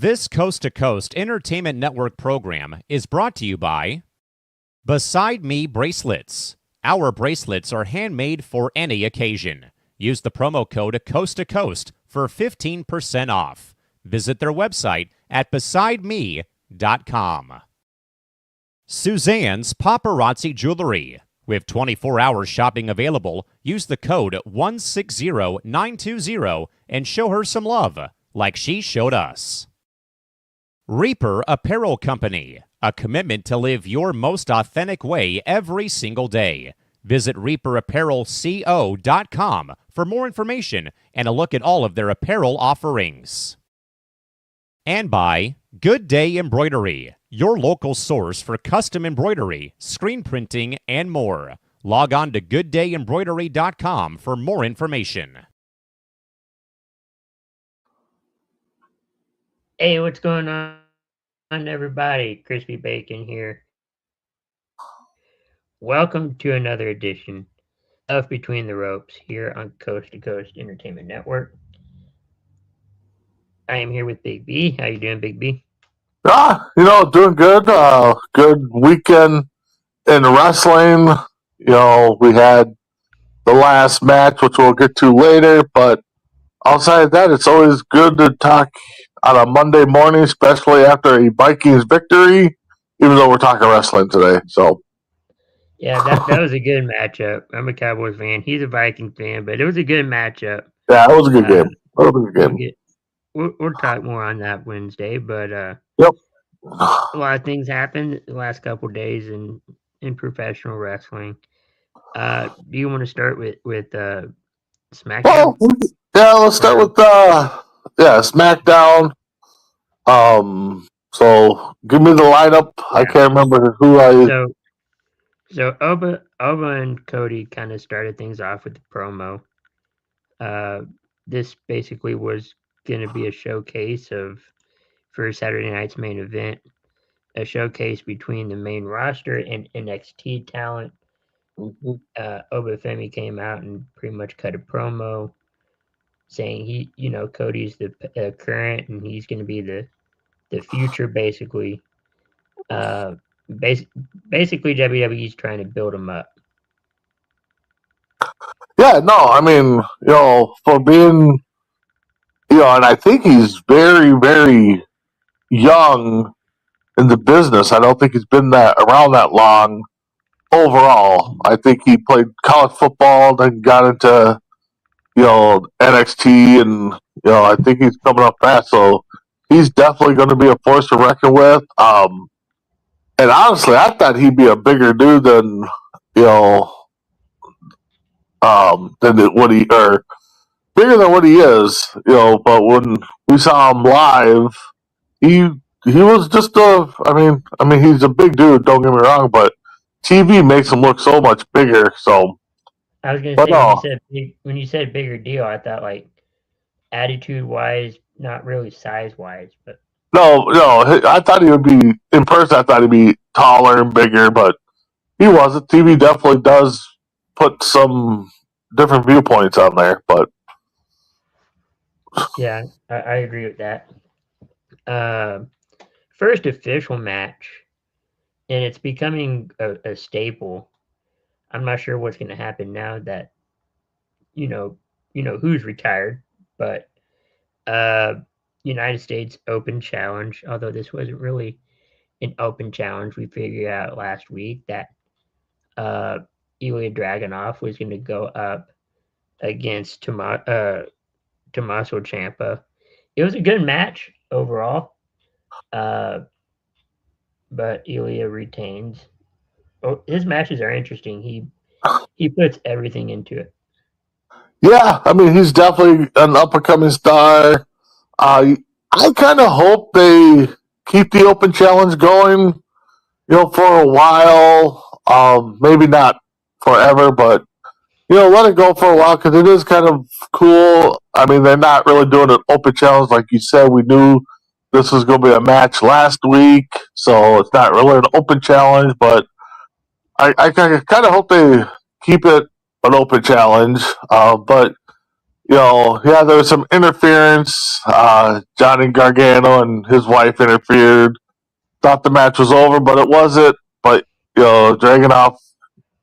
This Coast to Coast Entertainment Network program is brought to you by Beside Me Bracelets. Our bracelets are handmade for any occasion. Use the promo code Coast to Coast for 15% off. Visit their website at besideme.com. Suzanne's Paparazzi Jewelry. With 24-hour shopping available, use the code 160920 and show her some love, like she showed us. Reaper Apparel Company, a commitment to live your most authentic way every single day. Visit reaperapparelco.com for more information and a look at all of their apparel offerings. And by Good Day Embroidery, your local source for custom embroidery, screen printing, and more. Log on to gooddayembroidery.com for more information. Hey, what's going on, everybody? Crispy Bacon here. Welcome to another edition of Between the Ropes here on Coast to Coast Entertainment Network. I am here with Big B. How you doing, Big B? Doing good. Good weekend in wrestling. We had the last match, which we'll get to later, but outside of that, it's always good to talk on a Monday morning, especially after a Vikings victory, even though we're talking wrestling today. So, yeah, that was a good matchup. I'm a Cowboys fan. He's a Vikings fan, but it was a good matchup. Yeah, it was a good game. We'll talk more on that Wednesday, but yep. A lot of things happened the last couple of days in professional wrestling. Do you want to start with SmackDown? Well, yeah, let's start with SmackDown. So give me the lineup. Yeah. I can't remember who I. So Oba and Cody kind of started things off with the promo. This basically was going to be a showcase for Saturday night's main event, a showcase between the main roster and NXT talent. Mm-hmm. Obafemi came out and pretty much cut a promo saying Cody's the current and he's going to be the future, basically. Basically WWE's trying to build him up. Yeah, no, I mean, for being, and I think he's very, very young in the business. I don't think he's been around that long overall. I think he played college football, then got into, NXT, and, I think he's coming up fast. So he's definitely going to be a force to reckon with. And honestly, I thought he'd be a bigger dude than, bigger than what he is, but when we saw him live, he was just he's a big dude, don't get me wrong, but TV makes him look so much bigger. So I was gonna say, when you said bigger deal, I thought like attitude wise, not really size wise, but no, I thought he would be in person. I thought he'd be taller and bigger, but he wasn't. TV definitely does put some different viewpoints on there, but yeah, I agree with that. First official match, and it's becoming a staple. I'm not sure what's going to happen now that who's retired, but United States Open Challenge. Although this wasn't really an open challenge, we figured out last week that Ilya Dragunov was going to go up against Tommaso Ciampa. It was a good match overall, but Ilya retains. Oh, his matches are interesting. He puts everything into it. Yeah, I mean, he's definitely an up-and-coming star. I kind of hope they keep the Open Challenge going, for a while. Maybe not forever, but let it go for a while because it is kind of cool. I mean, they're not really doing an Open Challenge like you said. We knew this was going to be a match last week, so it's not really an Open Challenge, but I kind of hope they keep it an Open Challenge. But, yeah, there was some interference. Johnny Gargano and his wife interfered. Thought the match was over, but it wasn't. But Dragunov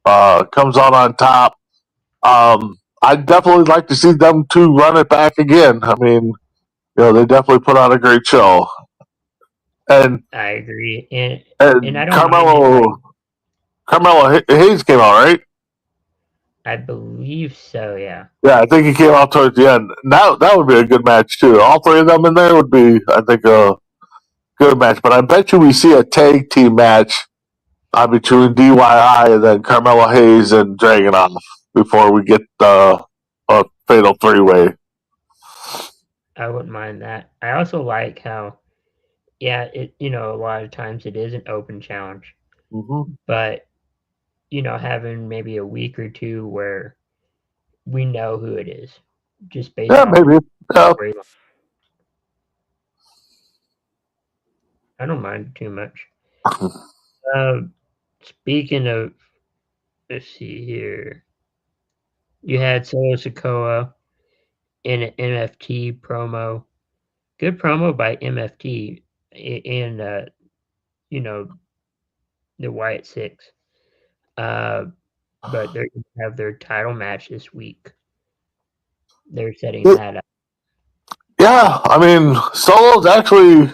comes out on top. I'd definitely like to see them two run it back again. I mean, they definitely put on a great show. And I agree, and I don't Carmelo Hayes came out, right? I believe so. Yeah. Yeah, I think he came out towards the end. That would be a good match too. All three of them in there would be, I think, a good match. But I bet you we see a tag team match between DIY and then Carmelo Hayes and Dragunov before we get a fatal three-way. I wouldn't mind that. I also like how, a lot of times it is an open challenge, but having maybe a week or two where we know who it is, just based on maybe. Yeah. I don't mind too much. Speaking of, let's see here, you had Solo Sikoa in an MFT promo. Good promo by MFT and the Wyatt Six. But they're going to have their title match this week. They're setting that up. Yeah, I mean, Solo's actually,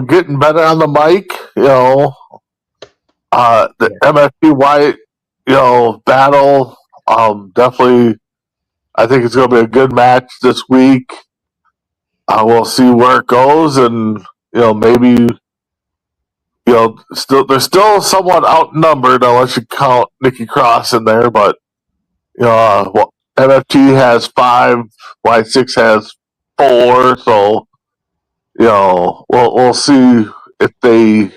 getting better on the mic. The MFT Wyatt, battle. Definitely, I think it's going to be a good match this week. We'll see where it goes, and maybe. They're still somewhat outnumbered unless you count Nikki Cross in there, but MFT has 5, Y6 has 4, so we'll see if they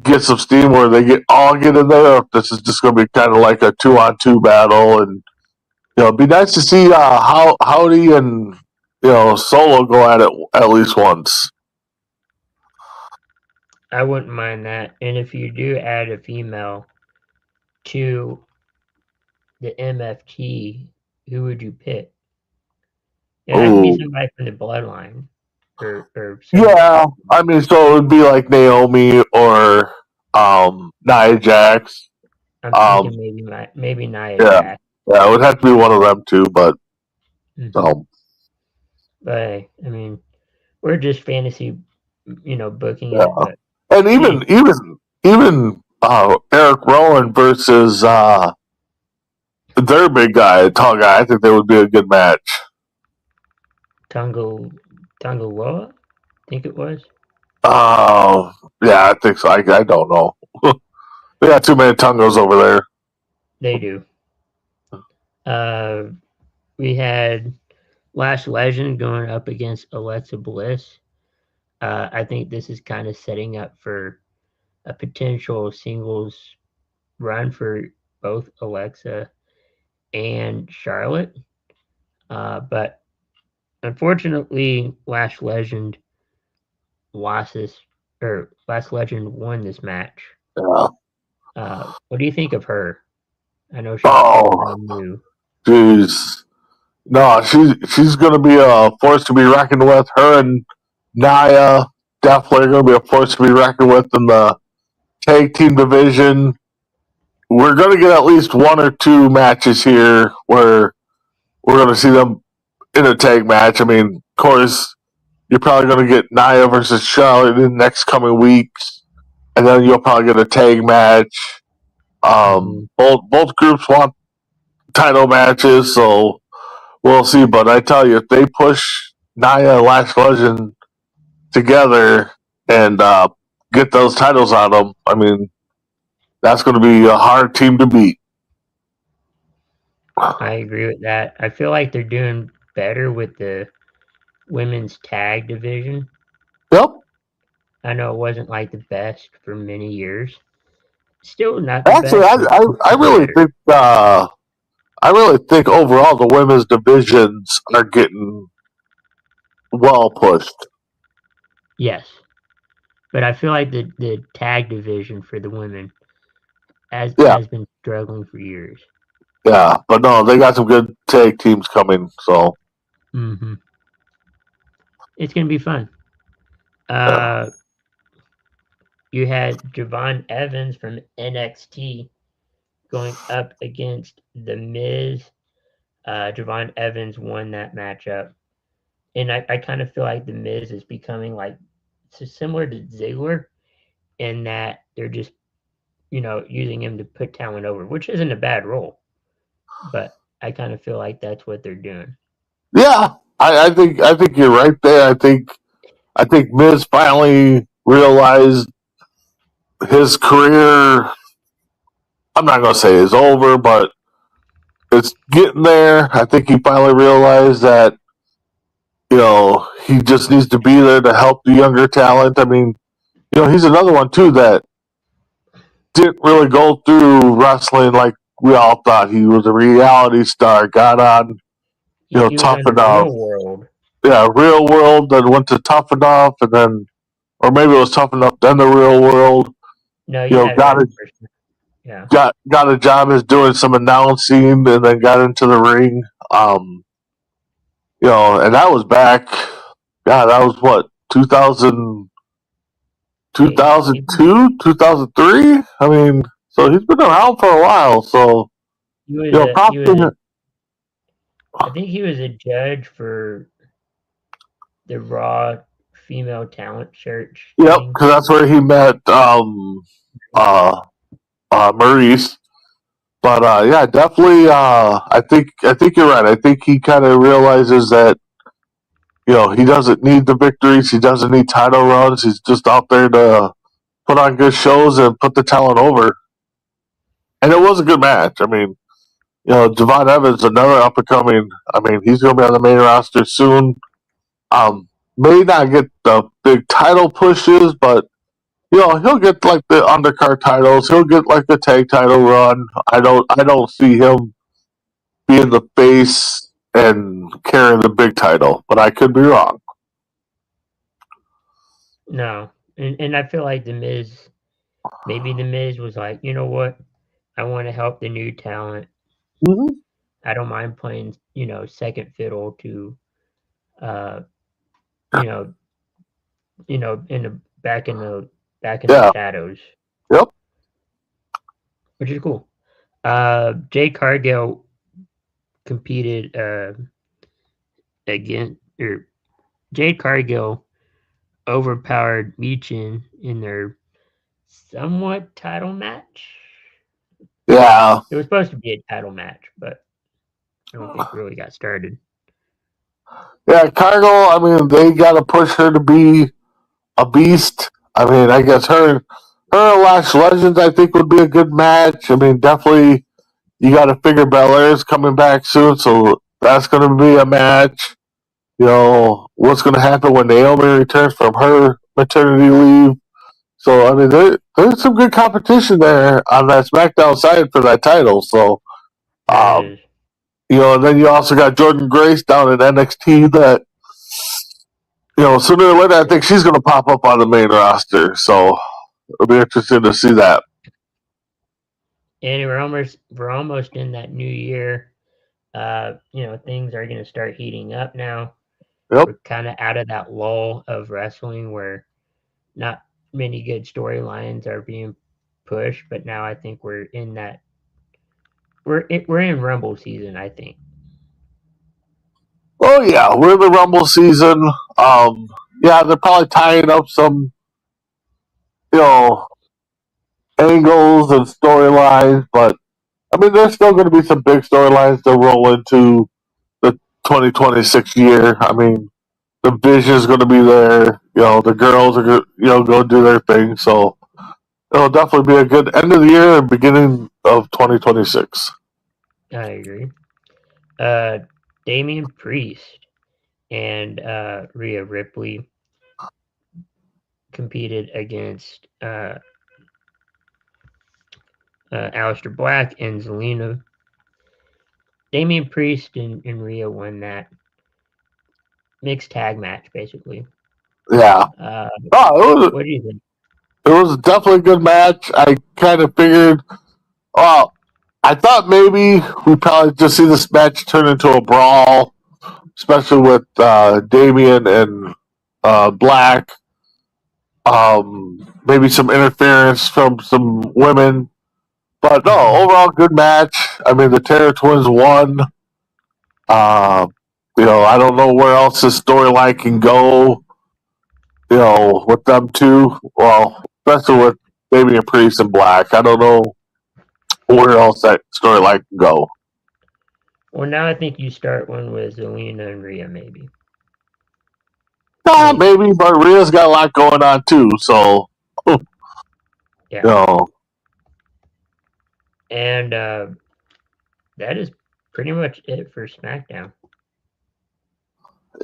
get some steam where they get in there, or if this is just going to be kind of like a 2-on-2 battle, and it'd be nice to see Howdy and Solo go at it at least once. I wouldn't mind that. And if you do add a female to the MFT, who would you pick? It has to be somebody from the bloodline. Or yeah, I mean, so it would be like Naomi or Nia Jax. I'm thinking maybe Nia Jax. Yeah, it would have to be one of them too, but But I mean, we're just fantasy, booking yeah. it. But, and even Eric Rowan versus their big guy, tall guy, I think they would be a good match. Tungaloa, I think it was. Yeah, I think so. I don't know. They got too many Tungos over there. They do. We had Lash Legend going up against Alexa Bliss. I think this is kind of setting up for a potential singles run for both Alexa and Charlotte. But unfortunately, Lash Legend won this match. Yeah. What do you think of her? I know she's new. Jeez. No, she's going to be a force to be reckoned with. Her and Nia definitely going to be a force to be reckoned with in the tag team division. We're going to get at least 1 or 2 matches here where we're going to see them in a tag match. I mean, of course, you're probably going to get Nia versus Charlotte in the next coming weeks, and then you'll probably get a tag match. Both groups want title matches, so we'll see. But I tell you, if they push Nia and Lash Legend together and get those titles on them, I mean, that's going to be a hard team to beat. I agree with that. I feel like they're doing better with the women's tag division. Yep. I know it wasn't like the best for many years. Still not. Actually, I really think overall the women's divisions are getting well pushed. Yes, but I feel like the tag division for the women has been struggling for years. Yeah, but no, they got some good tag teams coming. So Mm-hmm. It's gonna be fun. yeah. You had Javon Evans from NXT going up against The Miz. Javon Evans won that matchup. And I kind of feel like The Miz is becoming like similar to Ziggler in that they're just, using him to put talent over, which isn't a bad role. But I kind of feel like that's what they're doing. Yeah, I think you're right there. I think Miz finally realized his career. I'm not gonna say is over, but it's getting there. I think he finally realized that he just needs to be there to help the younger talent. I mean, he's another one too that didn't really go through wrestling like we all thought. He was a reality star, got on, He was Tough on Enough. Real World. Yeah, Real World, then went to Tough Enough, and then, or maybe it was Tough Enough, then the Real World. No, you had Got right a the first time. Yeah. got a job as doing some announcing, and then got into the ring. And that was back. God, that was what 2002, 2003. I mean, so he's been around for a while. So He was props to him. I think he was a judge for the Raw Female Talent Search Yep, thing. because that's where he met Maurice. But yeah, definitely. I think you're right. I think he kind of realizes that he doesn't need the victories. He doesn't need title runs. He's just out there to put on good shows and put the talent over. And it was a good match. I mean, Javon Evans, another up and coming. I mean, he's going to be on the main roster soon. May not get the big title pushes, but he'll get like the undercard titles. He'll get like the tag title run. I don't see him being the face and carrying the big title, but I could be wrong. No. And I feel like maybe The Miz was like, you know what? I want to help the new talent. Mm-hmm. I don't mind playing, second fiddle to, uh, you know, in the back in the shadows. Yep. Which is cool. Jade Cargill competed Jade Cargill overpowered Michin in their somewhat title match. Yeah. It was supposed to be a title match, but I don't think it really got started. Yeah, Cargill, I mean, they got to push her to be a beast. I mean, I guess her and Lash Legends, I think, would be a good match. I mean, definitely, you got to figure Belair's coming back soon, so that's going to be a match. What's going to happen when Naomi returns from her maternity leave. So, I mean, there's some good competition there on that SmackDown side for that title. So, and then you also got Jordan Grace down in NXT that, sooner or later, I think she's going to pop up on the main roster. So, it'll be interesting to see that. And we're almost in that new year. Things are going to start heating up now. Yep. We're kind of out of that lull of wrestling where not many good storylines are being pushed, but now I think we're in that. We're in Rumble season, I think. Oh yeah, we're in the Rumble season. Yeah, they're probably tying up some, angles and storylines, but I mean, there's still going to be some big storylines to roll into the 2026 year. I mean, the Vision's going to be there. The girls are go do their thing. So it'll definitely be a good end of the year and beginning of 2026. I agree. Damian Priest and Rhea Ripley competed against Aleister Black and Zelina. Damian Priest and Rhea won that mixed tag match, basically. Yeah. What do you think? It was definitely a good match. I kind of figured, I thought maybe we probably just see this match turn into a brawl, especially with Damian and Black. Maybe some interference from some women. But no, overall good match. I mean, the Terror Twins won. Uh, I don't know where else this storyline can go. With them two. Well, especially with Damian Priest and Black. I don't know where else that storyline can go. Well, now I think you start one with Zelina and Rhea, maybe. Maybe, but Rhea's got a lot going on too. So, yeah. And that is pretty much it for SmackDown.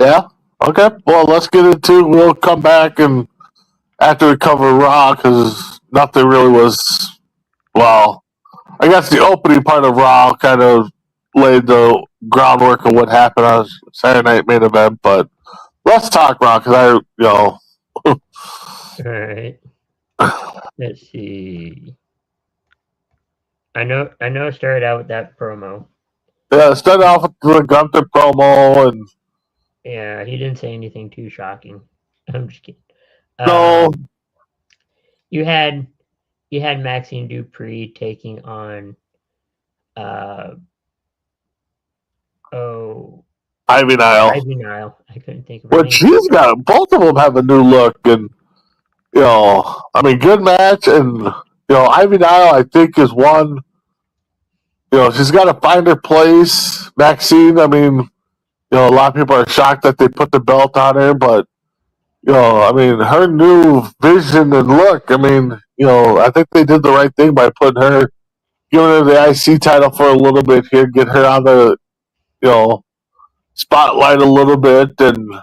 Yeah. Okay. Well, let's get into. We'll come back and after we cover Raw because nothing really was. Well, I guess the opening part of Raw kind of laid the groundwork of what happened on Saturday Night Main Event. But let's talk Raw because All right. Let's see. I know. I started out with that promo. Yeah, started off with the Gunther promo and. Yeah, he didn't say anything too shocking. I'm just kidding. No. You had Maxine Dupree taking on Ivy Nile. Ivy Nile. I couldn't think of her But she's got both of them have a new look and I mean good match and Ivy Nile I think is one she's got to find her place. Maxine, I mean, a lot of people are shocked that they put the belt on her, but I mean, her new vision and look, I mean, I think they did the right thing by putting her, giving her the IC title for a little bit here, get her on the, spotlight a little bit, and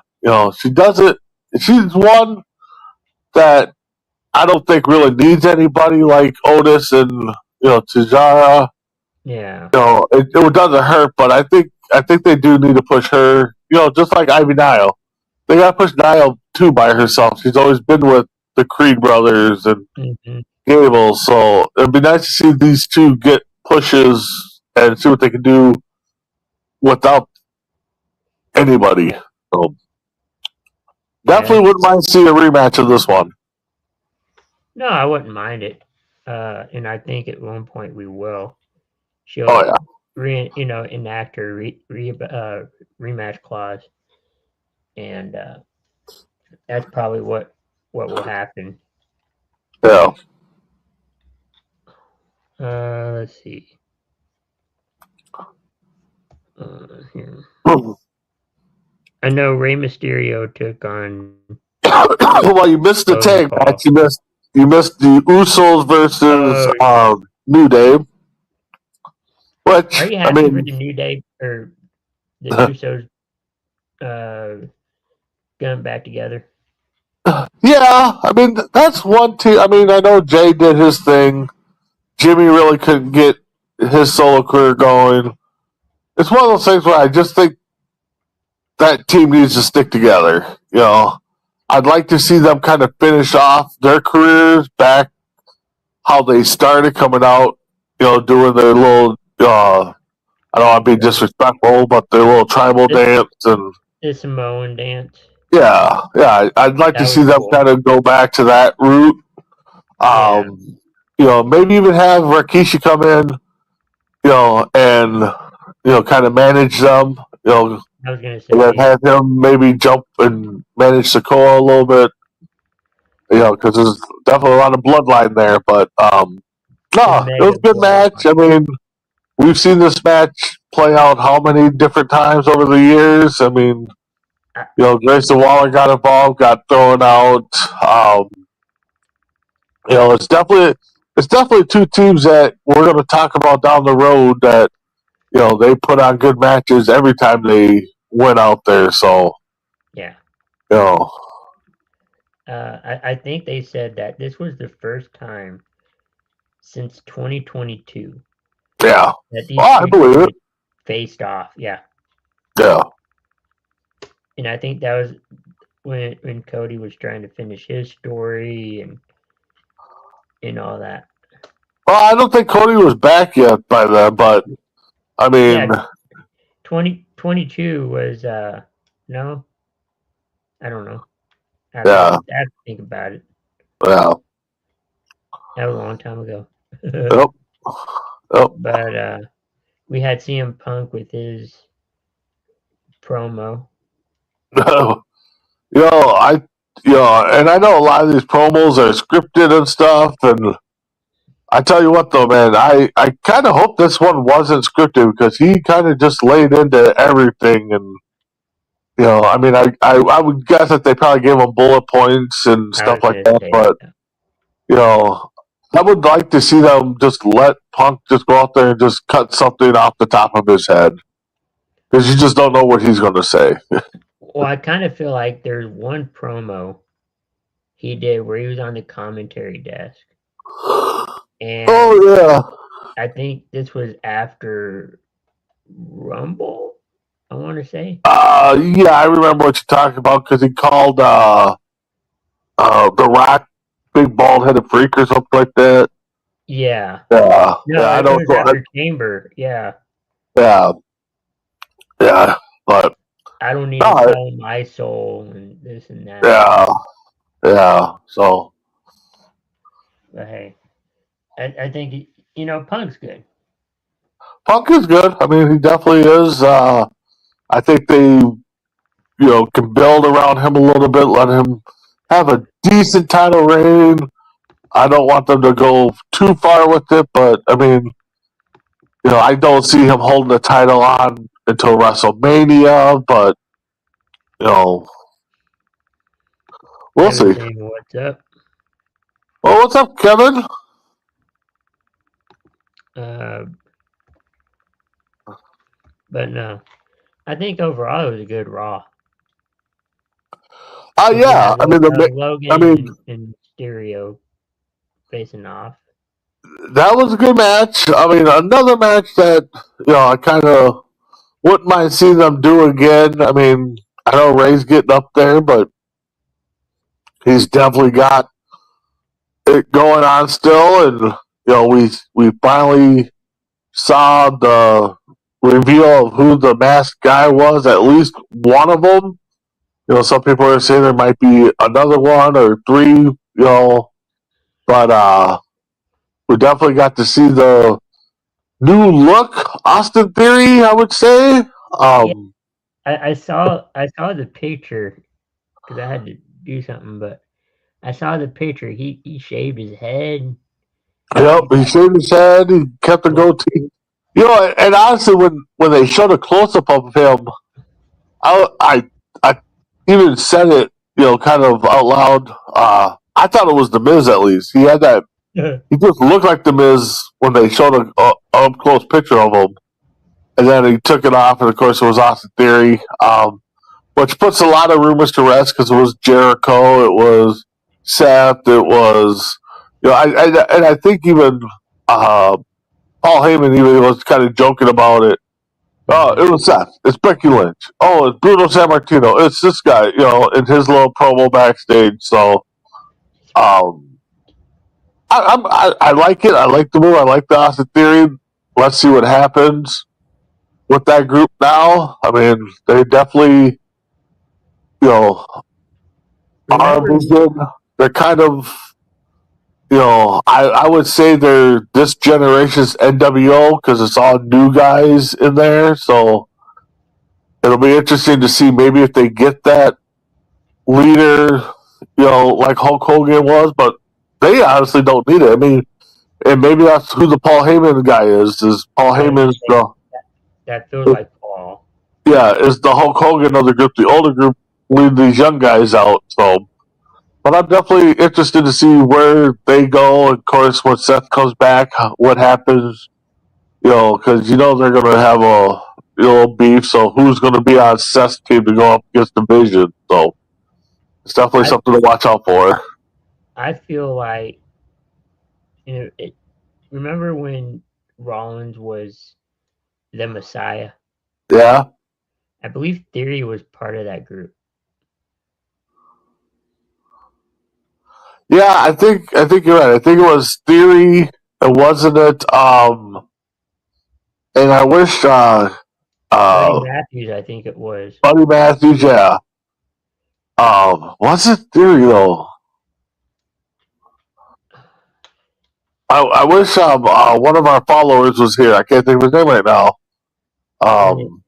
she does it. She's one that I don't think really needs anybody like Otis and Cesaro. Yeah. It doesn't hurt, but I think they do need to push her. Just like Ivy Nile, they got to push Nile too by herself. She's always been with the Creed brothers and Gable, so it'd be nice to see these two get pushes and see what they can do without anybody. So definitely wouldn't mind seeing a rematch of this one. No, I wouldn't mind it, and I think at one point we will. She'll, enact her rematch clause, and that's probably what will happen. Yeah. Let's see. Here. I know Rey Mysterio took on. Well, you missed the tag match. You missed the Usos versus New Day. Which, are you happy for the New Day or the Usos going back together? Yeah, I mean that's one team. I mean, I know Jay did his thing. Jimmy really couldn't get his solo career going. It's one of those things where I just think that team needs to stick together. I'd like to see them kind of finish off their careers back how they started coming out. Doing their little. I don't want to be disrespectful, but their little tribal dance and the Samoan dance. Yeah. I'd like to see them kind of go back to that route. Maybe even have Rikishi come in, and kind of manage them. I was gonna say, and then have him maybe jump and manage Sikoa a little bit. Because there's definitely a lot of bloodline there. But no, it was a good match. I mean, we've seen this match play out how many different times over the years. I mean, Grayson Waller got involved, got thrown out. It's definitely two teams that we're going to talk about down the road that they put on good matches every time they went out there. So yeah, I think they said that this was the first time since 2022. Yeah, that these I believe it. Faced off, yeah. And I think that was when Cody was trying to finish his story and all that. Well, I don't think Cody was back yet by then, but I mean, Yeah, 2022 was no, I don't know. yeah, I have to think about it. yeah, That was a long time ago. yep, yep. But we had CM Punk with his promo. And I know a lot of these promos are scripted and stuff, and I tell you what, though, man, I kind of hope this one wasn't scripted because he kind of just laid into everything, and I mean, I would guess that they probably gave him bullet points and I stuff was like gonna that, say but that. I would like to see them just let Punk just go out there and just cut something off the top of his head because you just don't know what he's going to say. Well, I kind of feel like there's one promo he did where he was on the commentary desk, and Oh yeah, I think this was after Rumble. I want to say. yeah, I remember what you're talking about because he called the Rock big bald headed freak or something like that. Yeah. Yeah, No, yeah, I it don't was know. after Chamber. Yeah. Yeah, yeah, but I don't need to no, sell my soul and this and that. yeah, yeah. So But hey, I think Punk's good. Punk is good. I mean, he definitely is. I think they can build around him a little bit, let him have a decent title reign. I don't want them to go too far with it, but I mean, I don't see him holding the title on until WrestleMania, but you know, we'll Kevin see. saying what's up. Well, what's up, Kevin? Uh, but no, I think overall it was a good Raw. Yeah. I mean, I Logan mean, and Stereo facing off. that was a good match. I mean, another match that I kind of wouldn't mind seeing them do again. I mean, I know Ray's getting up there, but he's definitely got it going on still, and we finally saw the reveal of who the masked guy was. At least one of them. Some people are saying there might be another one or three. But we definitely got to see the new look, Austin Theory. I would say. Yeah, I saw the picture because I had to do something, but I saw the picture. He shaved his head. Yep, He's he got shaved his head. He kept the goatee. And honestly, when they showed a close up of him, I even said it, kind of out loud. I thought it was the Miz at least. He had that. He just looked like the Miz when they showed a up close picture of him, and then he took it off, and of course it was Austin Theory, which puts a lot of rumors to rest because it was Jericho, it was Seth, it was and I think even Paul Heyman even was kind of joking about it. Oh, it was Seth. It's Becky Lynch. Oh, it's Bruno Sammartino. It's this guy, in his little promo backstage. So, I like it. I like the move. I like the Austin Theory. Let's see what happens with that group now. I mean, they definitely, are vision. They're kind of, I would say they're this generation's NWO because it's all new guys in there. So it'll be interesting to see maybe if they get that leader, like Hulk Hogan was, but they honestly don't need it. I mean, and maybe that's who the Paul Heyman guy is. Is Paul Heyman that feels like Paul. Yeah, is the Hulk Hogan of the group, the older group, lead these young guys out. So, but I'm definitely interested to see where they go. Of course, when Seth comes back, what happens? Because they're going to have a beef. So, who's going to be on Seth's team to go up against the Vision? So, it's definitely something to watch out for. I feel like remember when Rollins was the Messiah? Yeah. I believe Theory was part of that group. Yeah, I think you're right. I think it was Theory, wasn't it. And I wish Buddy Matthews, I think it was. Buddy Matthews, yeah. Was it Theory though? I wish one of our followers was here. I can't think of his name right now.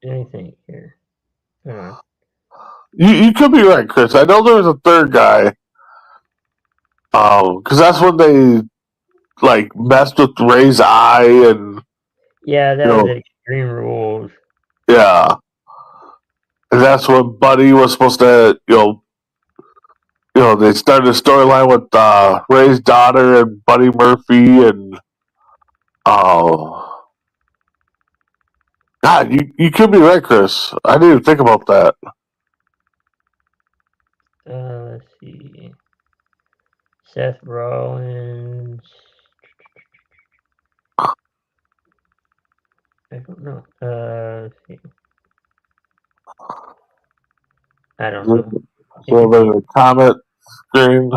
Anything here? You could be right, Chris. I know there was a third guy. Because that's when they like messed with Ray's eye and yeah, that was Extreme Rules. Yeah, and that's when Buddy was supposed to they started a storyline with Ray's daughter and Buddy Murphy and God, you could be right, Chris. I didn't even think about that. Let's see. Seth Rollins. I don't know. Let's see. I don't know. So there's a comment screen.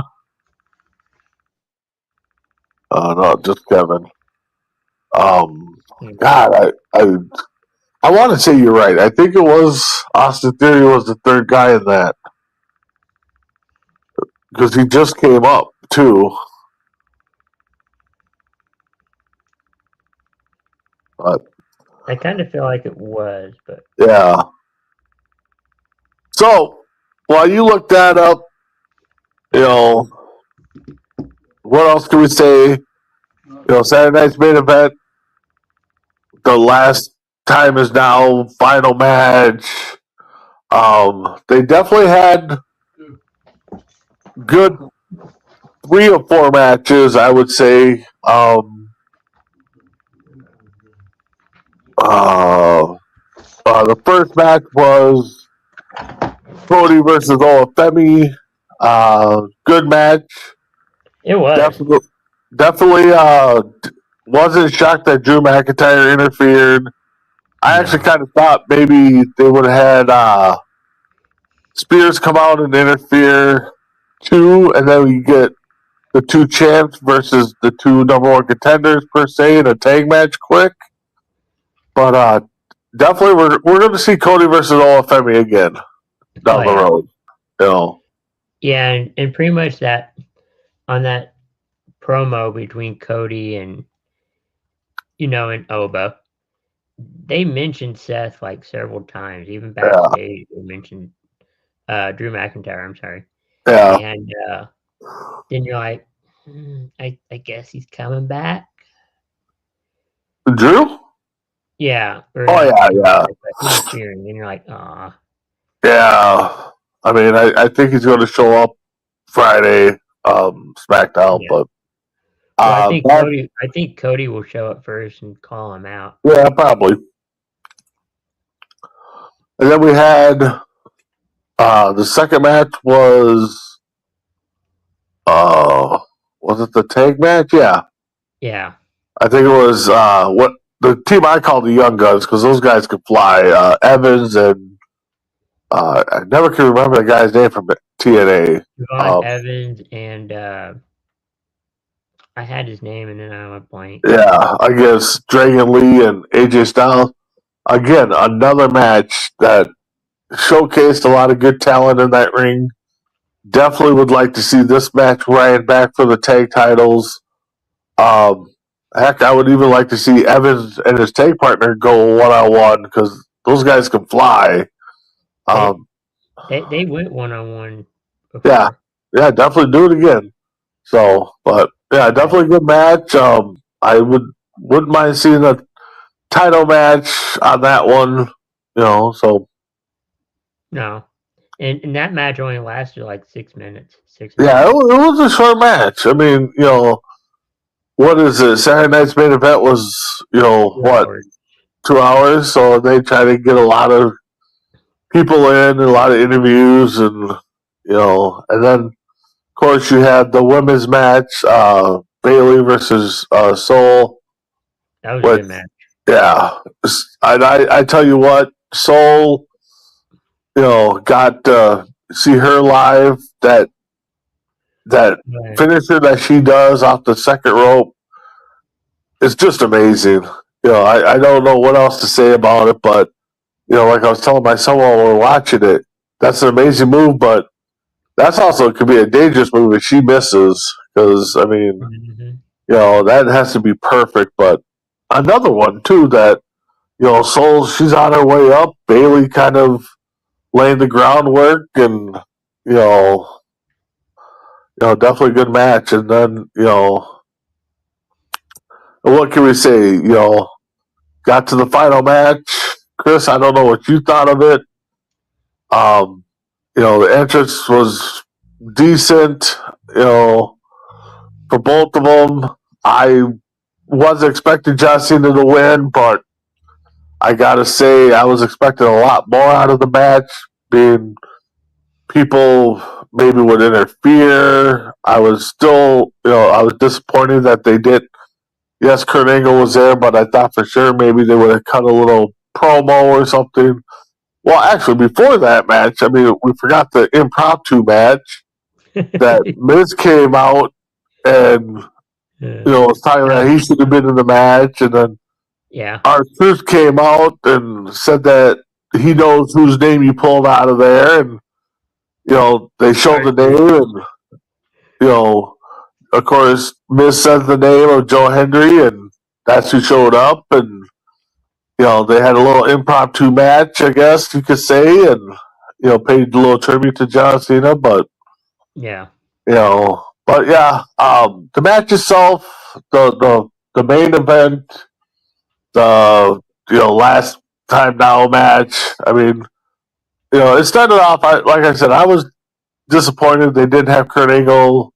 No, just Kevin. God, I want to say you're right. I think it was Austin Theory was the third guy in that because he just came up too. But I kind of feel like it was, but yeah. So while you look that up, what else can we say? Saturday night's main event. The last time is now. Final match. They definitely had good 3 or 4 matches, I would say. The first match was Cody versus Olafemi. Good match. it was. Definitely wasn't shocked that Drew McIntyre interfered. I actually kind of thought maybe they would have had Spears come out and interfere too, and then we get the 2 champs versus the 2 number 1 contenders per se in a tag match quick. But definitely we're going to see Cody versus Olafemi again down the road. Yeah, and pretty much that on that promo between Cody and and Oba, they mentioned Seth like several times, even backstage. They mentioned Drew McIntyre. I'm sorry. Yeah. And then you're like, I guess he's coming back. Drew? Yeah. Yeah. Interfering, and you're like, ah. Yeah. I mean, I think he's going to show up Friday, SmackDown, but. I think Cody will show up first and call him out. Yeah, probably. And then we had the second match was it the tag match? Yeah. Yeah. I think it was what the team I call the Young Guns because those guys could fly. Evans and I never can remember the guy's name from TNA. Evans and I had his name and then I went blank. Yeah, I guess Dragon Lee and AJ Styles. Again, another match that showcased a lot of good talent in that ring. Definitely would like to see this match ran back for the tag titles. Heck, I would even like to see Evans and his tag partner go 1-on-1 because those guys can fly. They went 1-on-1 before. Yeah, definitely do it again. So, but yeah, definitely a good match. I wouldn't mind seeing a title match on that one. So. No, and that match only lasted like 6 minutes. Yeah, it was a short match. I mean, what is it? Saturday night's main event was 2 hours. So they try to get a lot of people in, a lot of interviews, and and then of course you had the women's match, Bayley versus Soul. That was a good match. Yeah, I tell you what, Soul, got to see her live. That finisher that she does off the second rope, it's just amazing. I don't know what else to say about it, but like I was telling my son while we were watching it, that's an amazing move, but that's also could be a dangerous move if she misses. Because I mean, Mhm. that has to be perfect. But another one too that Soul, she's on her way up. Bailey kind of laying the groundwork, and you know, definitely a good match. And then what can we say? Got to the final match. Chris, I don't know what you thought of it. The entrance was decent. For both of them, I was expecting John Cena to win, but I gotta say I was expecting a lot more out of the match. Being people maybe would interfere. I was still, I was disappointed that they did. Yes, Kurt Angle was there, but I thought for sure maybe they would have cut a little promo or something. Well, actually, before that match, I mean, we forgot the impromptu match that Miz came out and was talking that he should have been in the match, and then Yeah. R-Truth came out and said that he knows whose name you pulled out of there, and they showed the name, and of course, Miz said the name of Joe Hendry, and that's who showed up, and they had a little impromptu match, I guess you could say, and paid a little tribute to John Cena, but Yeah. But yeah, the match itself, the main event, the last time now match. I mean, it started off. Like I said, I was disappointed they didn't have Kurt Angle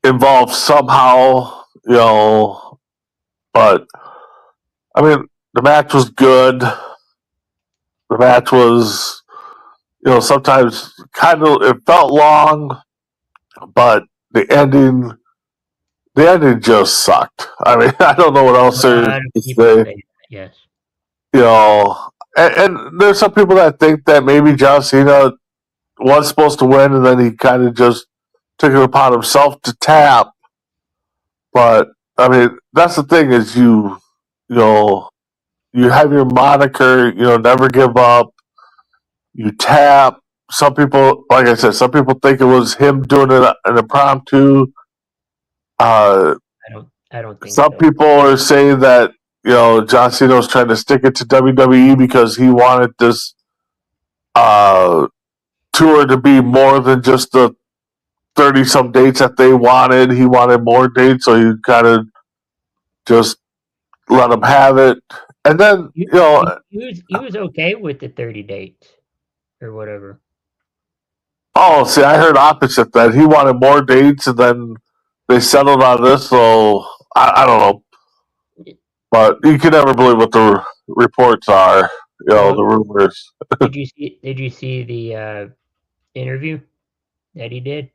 involved somehow. But I mean, the match was good. The match was, sometimes kind of it felt long, but the ending just sucked. I mean, I don't know what else there is to say. Yes. And there's some people that think that maybe John Cena was supposed to win, and then he kind of just took it upon himself to tap. But I mean, that's the thing is you have your moniker, never give up. You tap. Some people, like I said, some people think it was him doing an impromptu. I don't think some so. people are saying that John Cena was trying to stick it to WWE because he wanted this tour to be more than just the 30-some dates that they wanted. He wanted more dates, so he kind of just let them have it. And then, he was okay with the 30 dates or whatever. Oh, see, I heard opposite that. He wanted more dates, and then they settled on this, so I don't know. But you can never believe what the reports are, the rumors. Did you see the interview that he did?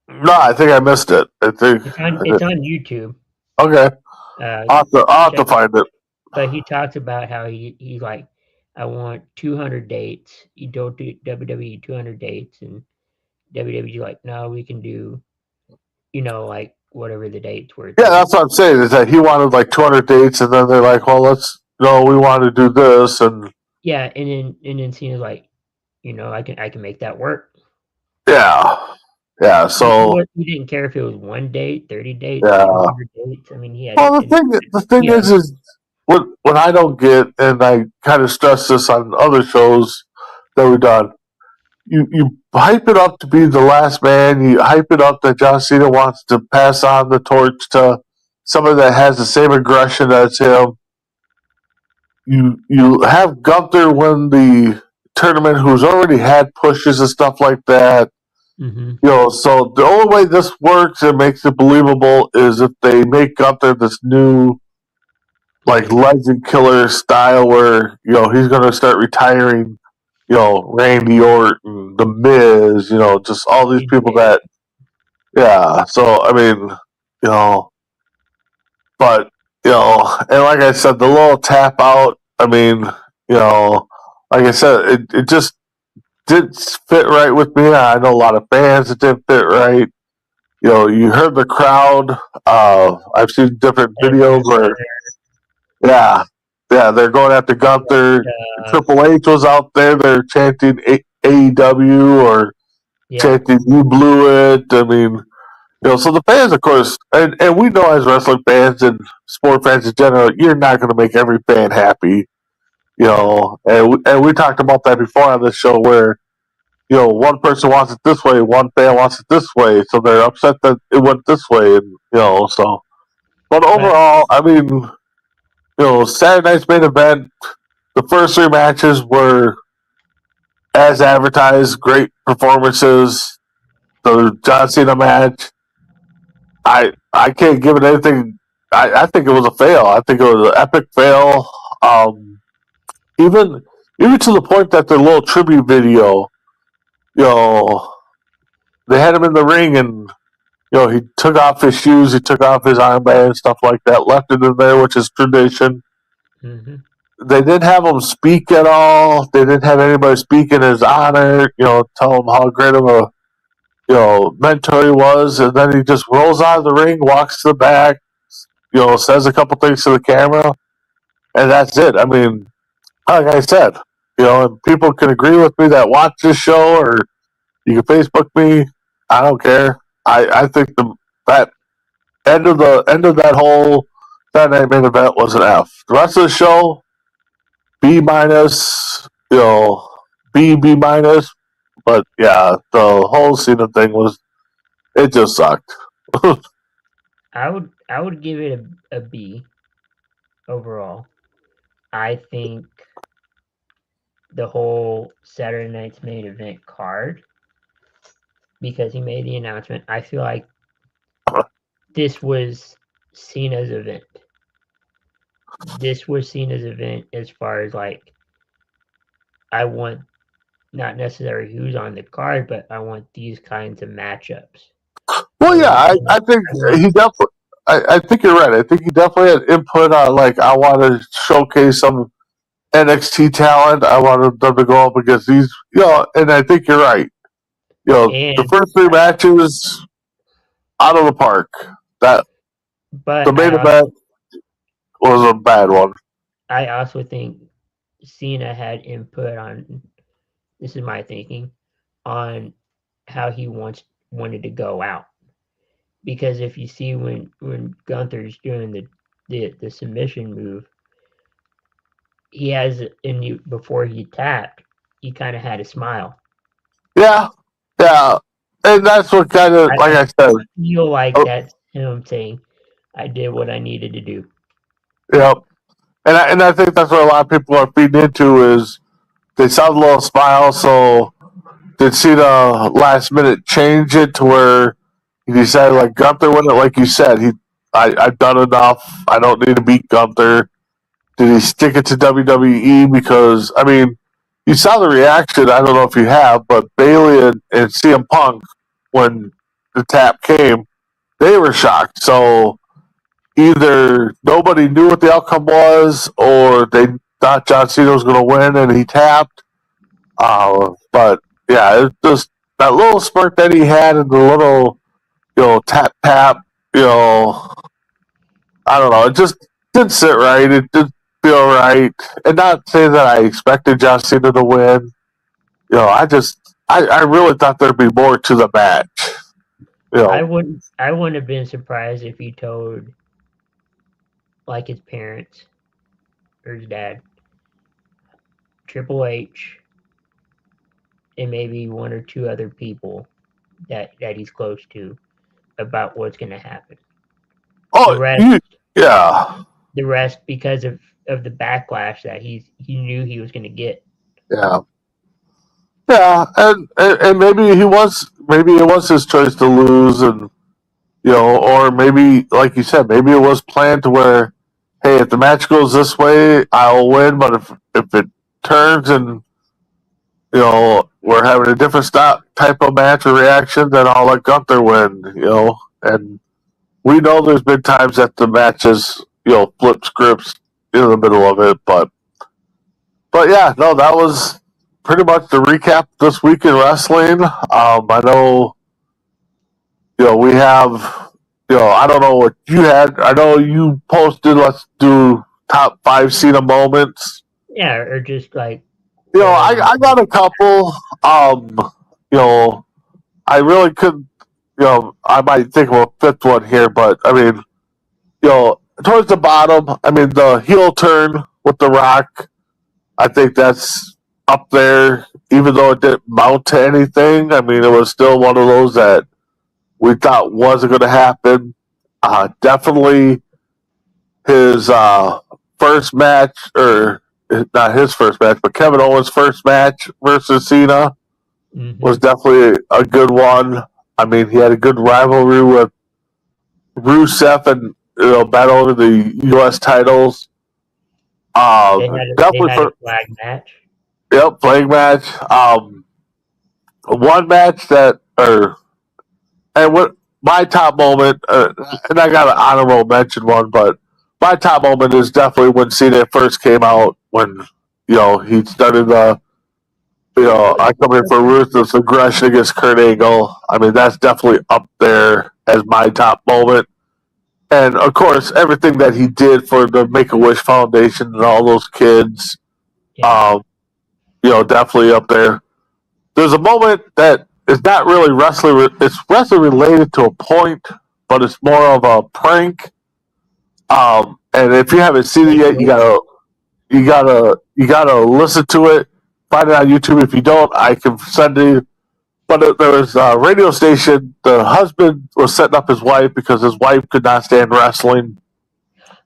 No, I think I missed it. I think it's on YouTube. Okay. I'll have to find it. But he talks about how he like, I want 200 dates. You don't do WWE 200 dates, and WWE like, no, we can do, like whatever the dates were. Yeah, that's what I'm saying. Is that he wanted like 200 dates, and then they're like, well, we want to do this, and yeah, and then Cena's like, I can make that work. Yeah. So he didn't care if it was 1 date, 30 dates, 200 dates. I mean, he had. Well, the thing is what I don't get, and I kind of stress this on other shows that we've done. You hype it up to be the last man. You hype it up that John Cena wants to pass on the torch to somebody that has the same aggression as him. You have Gunther win the tournament, who's already had pushes and stuff like that. Mm-hmm. So the only way this works and makes it believable is if they make Gunther this new, like, legend killer style where, he's going to start retiring, Randy Orton, The Miz, just all these people that, so, I mean, but, and like I said, the little tap out, I mean, like I said, it just didn't fit right with me. I know a lot of fans it didn't fit right. You heard the crowd. I've seen different videos where, yeah, they're going after Gunther. Triple H was out there. They're chanting AEW or chanting "You blew it." I mean, so the fans, of course, and we know as wrestling fans and sport fans in general, you're not going to make every fan happy. And we talked about that before on this show where, one person wants it this way, one fan wants it this way, so they're upset that it went this way, and so. But overall, I mean, Saturday night's main event, the first three matches were as advertised, great performances. The John Cena match, I can't give it anything. I think it was a fail. I think it was an epic fail. Even to the point that their little tribute video, they had him in the ring and he took off his shoes, he took off his armband and stuff like that, left it in there, which is tradition. Mm-hmm. They didn't have him speak at all. They didn't have anybody speak in his honor, tell him how great of a mentor he was, and then he just rolls out of the ring, walks to the back, says a couple things to the camera, and that's it. I mean, like I said, and people can agree with me that watch this show, or you can Facebook me. I don't care. I think that end of that whole Saturday Night Main Event was an F. The rest of the show, B minus, B minus. But yeah, the whole Cena thing it just sucked. I would give it a B overall. I think the whole Saturday night's main event card, because he made the announcement, I feel like this was Cena's event. This was Cena's event as far as I want not necessarily who's on the card, but I want these kinds of matchups. Well, yeah, I think he definitely. I think you're right. I think he definitely had input on I want to showcase some NXT talent. I wanted them to go up against these, and I think you're right. The first three matches out of the park. The main event was a bad one. I also think Cena had input on. This is my thinking on how he wanted to go out, because if you see when Gunther's doing the submission move, he has before he tapped, he kind of had a smile. Yeah, and that's what kind of like I said. I feel like that's him saying, "I did what I needed to do." Yep, and I think that's what a lot of people are feeding into is they saw the little smile, so did Cena last minute change it to where he decided Gunther wouldn't, like you said, I've done enough. I don't need to beat Gunther. Did he stick it to WWE? Because I mean, you saw the reaction. I don't know if you have, but Bayley and CM Punk, when the tap came, they were shocked. So either nobody knew what the outcome was, or they thought John Cena was going to win and he tapped. But yeah, it's just that little smirk that he had and the little, tap. I don't know. It just didn't sit right. It didn't feel right. And not saying that I expected John Cena to win. I really thought there'd be more to the match. I wouldn't have been surprised if he told his parents or his dad, Triple H, and maybe one or two other people that he's close to about what's going to happen. Oh, the rest because of the backlash that he knew he was going to get. Yeah, and maybe it was his choice to lose, and or maybe like you said, maybe it was planned to where, hey, if the match goes this way, I'll win, but if it turns and we're having a different type of match or reaction, then I'll let Gunther win. And we know there's been times that the matches flip scripts in the middle of it, but yeah, no, that was pretty much the recap this week in wrestling. I know we have, I don't know what you had. I know you posted, let's do top 5 Cena moments. Yeah, or just like I got a couple. I really couldn't, I might think of a fifth one here, but I mean, towards the bottom, I mean, the heel turn with The Rock, I think that's up there, even though it didn't mount to anything. I mean, it was still one of those that we thought wasn't going to happen. Definitely his first match, or not his first match, but Kevin Owens' first match versus Cena was definitely a good one. I mean, he had a good rivalry with Rusev and battle over the U.S. titles. they had a flag match. Yep, flag match. One match and what my top moment, and I got an honorable mention one, but my top moment is definitely when Cena first came out, when he started the I come in for ruthless aggression against Kurt Angle. I mean, that's definitely up there as my top moment. And of course, everything that he did for the Make a Wish Foundation and all those kids, Yeah. Definitely up there. There's a moment that is not really wrestling. It's wrestling related to a point, but it's more of a prank. And if you haven't seen it yet, you gotta listen to it. Find it on YouTube. If you don't, I can send it. But there was a radio station. The husband was setting up his wife because his wife could not stand wrestling.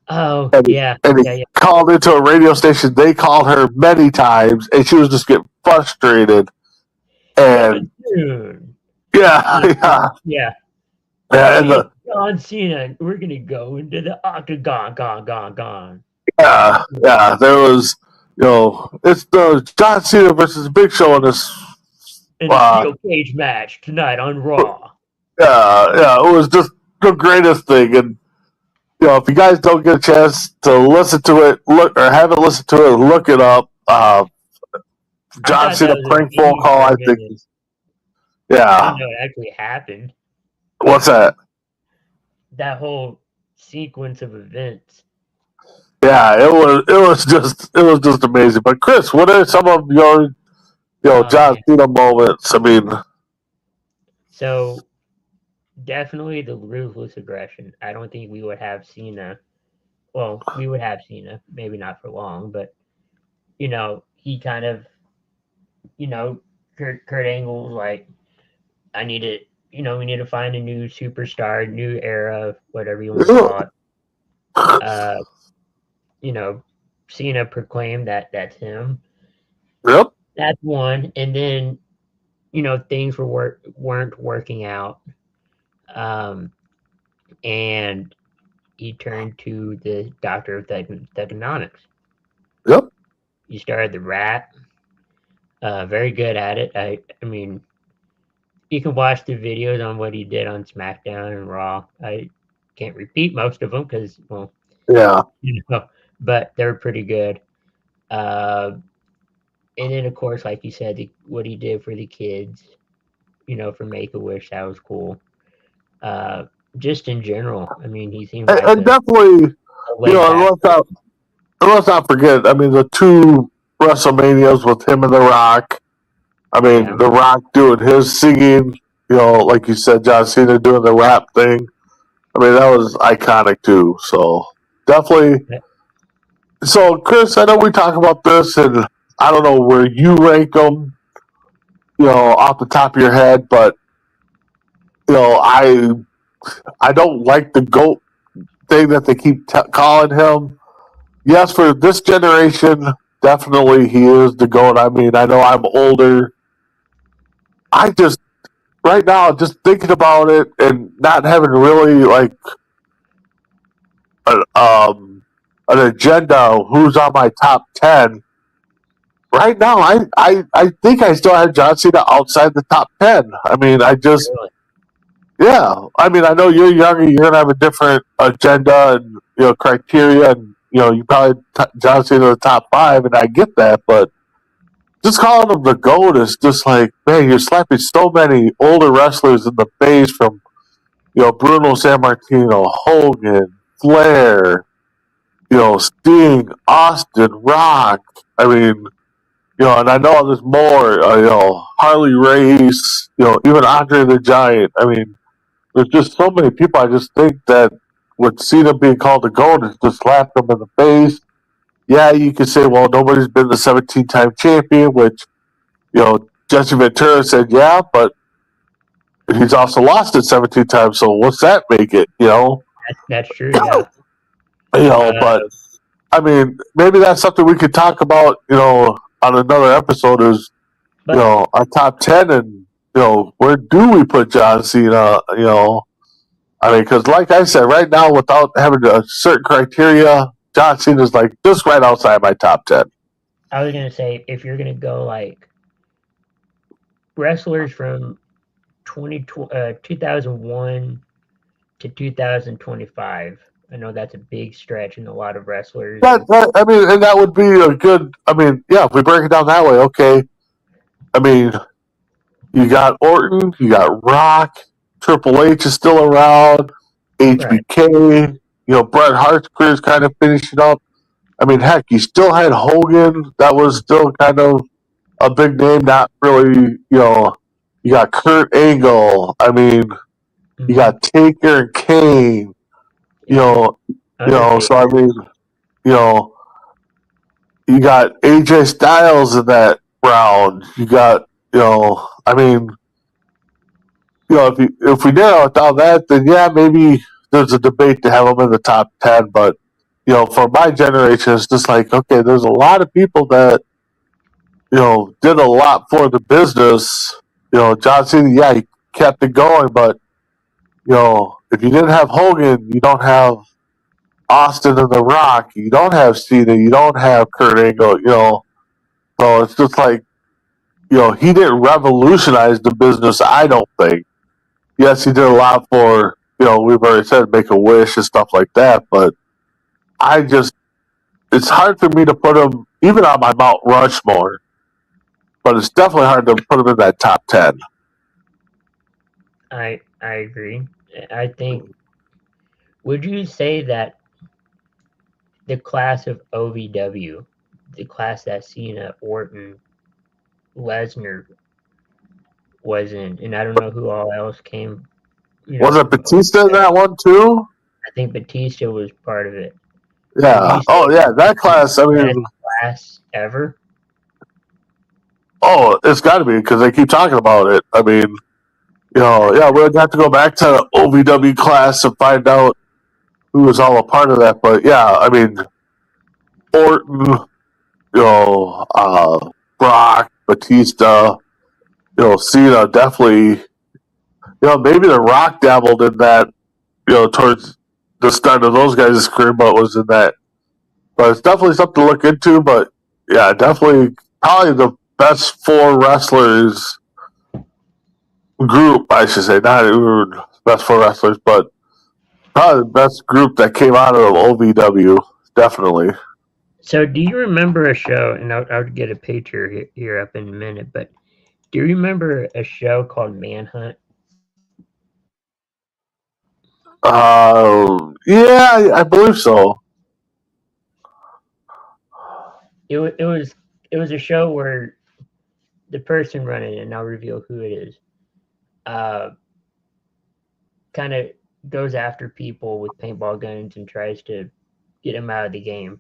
Oh, And yeah. he called into a radio station. They called her many times, and she was just getting frustrated. And yeah. Yeah. And John Cena, we're gonna go into the octagon, gone. Yeah. There was, it's the John Cena versus Big Show in this. In a steel cage match tonight on Raw. Yeah, it was just the greatest thing. And if you guys don't get a chance to listen to it, haven't listened to it, look it up. John Cena prank phone call, I think. Yeah. I didn't know it actually happened. What's that? That whole sequence of events. Yeah, it was just amazing. But Chris, what are some of your John Cena moments? I mean, so definitely the ruthless aggression. I don't think we would have Cena. Well, we would have Cena, maybe not for long, but he kind of, Kurt Angle was like, I need it. We need to find a new superstar, new era, whatever you want to call it. Cena proclaimed that that's him. Yep. That's one. And then, things weren't working out. And he turned to the doctor of Thugonomics. Yep. He started the rap. Very good at it. I mean, you can watch the videos on what he did on SmackDown and Raw. I can't repeat most of them because, well, yeah, but they're pretty good. And then, of course, like you said, what he did for the kids, for Make a Wish, that was cool. Just in general, I mean, he seemed like and definitely, let's not forget. I mean, the 2 WrestleManias with him and The Rock. I mean, The Rock doing his singing, like you said, John Cena doing the rap thing. I mean, that was iconic too. So definitely. So, Chris, I know we talk about this, and I don't know where you rank them, off the top of your head, but I don't like the GOAT thing that they keep calling him. Yes, for this generation, definitely he is the GOAT. I mean, I know I'm older. Right now, just thinking about it and not having really like an agenda of who's on my top 10. Right now, I think I still have John Cena outside the top 10. I mean, yeah. I mean, I know you're younger, you're going to have a different agenda and, criteria, and, you probably John Cena in the top 5, and I get that, but just calling him the GOAT is just like, man, you're slapping so many older wrestlers in the face from Bruno Sammartino, Hogan, Flair, Sting, Austin, Rock. I mean, and I know there's more, Harley Race, even Andre the Giant. I mean, there's just so many people. I just think that with Cena being called the GOAT, it's just slapped him in the face. Yeah, you could say, well, nobody's been the 17-time champion, which, Jesse Ventura said, yeah, but he's also lost it 17 times, so what's that make it, That's true, yeah. But, I mean, maybe that's something we could talk about, on another episode is, our top 10 and, where do we put John Cena, I mean, because like I said, right now, without having a certain criteria, John Cena's like just right outside my top 10. I was going to say, if you're going to go like wrestlers from 2001 to 2025, I know that's a big stretch and a lot of wrestlers. I mean, and that would be a good, I mean, yeah, if we break it down that way, okay. I mean, you got Orton, you got Rock, Triple H is still around, HBK, Bret Hart's career is kind of finishing up. I mean, heck, you still had Hogan, that was still kind of a big name, not really, you got Kurt Angle, I mean, you got Taker and Kane, so I mean, you got AJ Styles in that round. You got, I mean, if we narrow it down that, then yeah, maybe there's a debate to have them in the top 10. But, for my generation, it's just like, okay, there's a lot of people that, did a lot for the business. John Cena, yeah, he kept it going, but, if you didn't have Hogan, you don't have Austin and The Rock, you don't have Cena, you don't have Kurt Angle, so it's just like, he didn't revolutionize the business, I don't think. Yes, he did a lot for, we've already said Make-A-Wish and stuff like that, but it's hard for me to put him even on my Mount Rushmore, but it's definitely hard to put him in that top 10. I agree. I think, would you say that the class of OVW, the class that Cena, Orton, Lesnar was in, and I don't know who all else came. Was it Batista in that one too? I think Batista was part of it. Yeah. Oh, yeah. That class. I mean, best class ever. Oh, it's got to be because they keep talking about it. I mean, yeah, we'll have to go back to OVW class and find out who was all a part of that. But yeah, I mean, Orton, Brock, Batista, Cena, definitely. Maybe The Rock dabbled in that, towards the start of those guys' career, but was in that. But it's definitely something to look into. But yeah, definitely probably the best four wrestlers group, I should say. Not even best four wrestlers, but probably the best group that came out of OVW, definitely. So do you remember a show, and I'll get a picture here up in a minute, but do you remember a show called Manhunt? Yeah, I believe so. It was a show where the person running it, and I'll reveal who it is, kind of goes after people with paintball guns and tries to get them out of the game.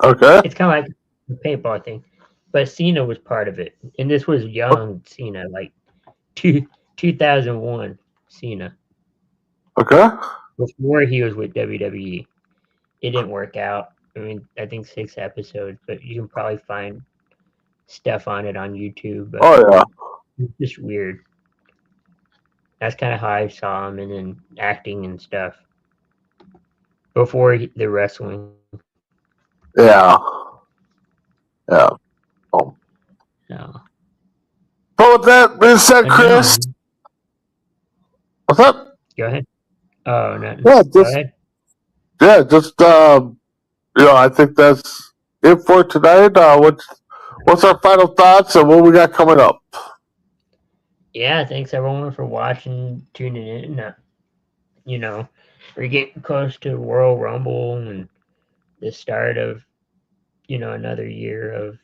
Okay. It's kind of like the paintball thing, but Cena was part of it, and this was young Cena, like 2001 Cena. Okay. Before he was with WWE. It didn't work out. I mean, I think 6 episodes, but you can probably find stuff on it on YouTube. But oh, yeah. It's just weird. That's kind of how I saw him, and then acting and stuff. Before the wrestling. Yeah. Yeah. Oh. No. But with that being said, Chris. What's up? Go ahead. Oh, no. Yeah, Go ahead. Yeah, just I think that's it for tonight. What's our final thoughts and what we got coming up? Yeah, thanks everyone for watching, tuning in. you know, we're getting close to Royal Rumble and the start of, another year of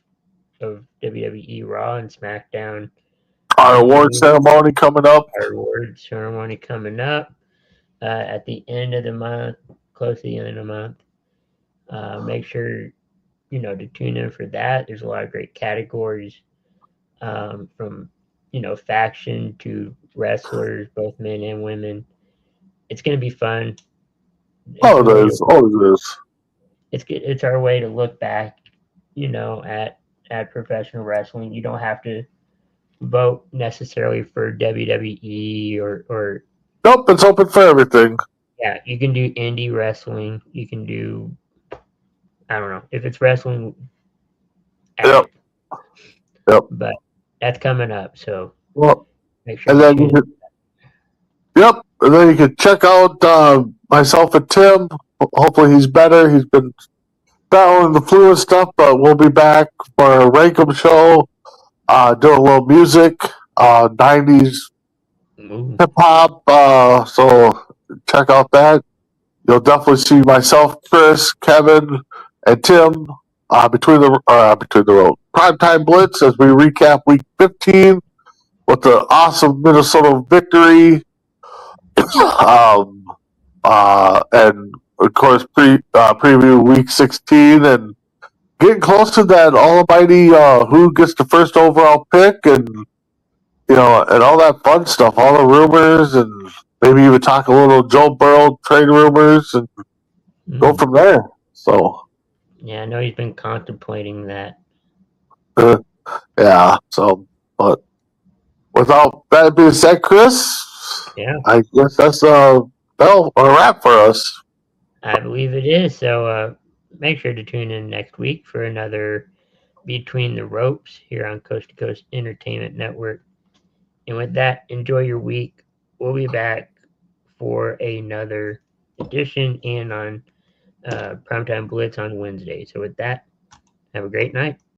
WWE Raw and SmackDown Our award continuing. ceremony coming up. Our award ceremony coming up at the end of the month, close to the end of the month. Make sure, to tune in for that. There's a lot of great categories from, faction to wrestlers, both men and women. It's going to be fun. It's Oh, a way it to is. Oh, it is. it's our way to look back, at professional wrestling. You don't have to vote necessarily for WWE or Nope, it's open for everything. yeah, you can do indie wrestling. You can do, I don't know, if it's wrestling, add Yep. it. Yep. But that's coming up, so Well, make sure and you then you tune in. could, yep, and then you could check out myself and Tim. Hopefully he's better. He's been battling the flu and stuff, but we'll be back for a Rankum show. Doing a little music, 90s Ooh. hip hop. So check out that. You'll definitely see myself, Chris, Kevin, and Tim between the road. Primetime Blitz as we recap Week 15 with the awesome Minnesota victory, and of course preview Week 16 and getting close to that almighty who gets the first overall pick and and all that fun stuff, all the rumors, and maybe even talk a little Joe Burrow trade rumors and go from there. So, Yeah, I know he's been contemplating that. yeah. So, but without that being said, Chris, Yeah, I guess that's a wrap for us. I believe it is. So make sure to tune in next week for another Between the Ropes here on Coast to Coast Entertainment Network. And with that, enjoy your week. We'll be back for another edition and on Primetime Blitz on Wednesday. So with that, have a great night.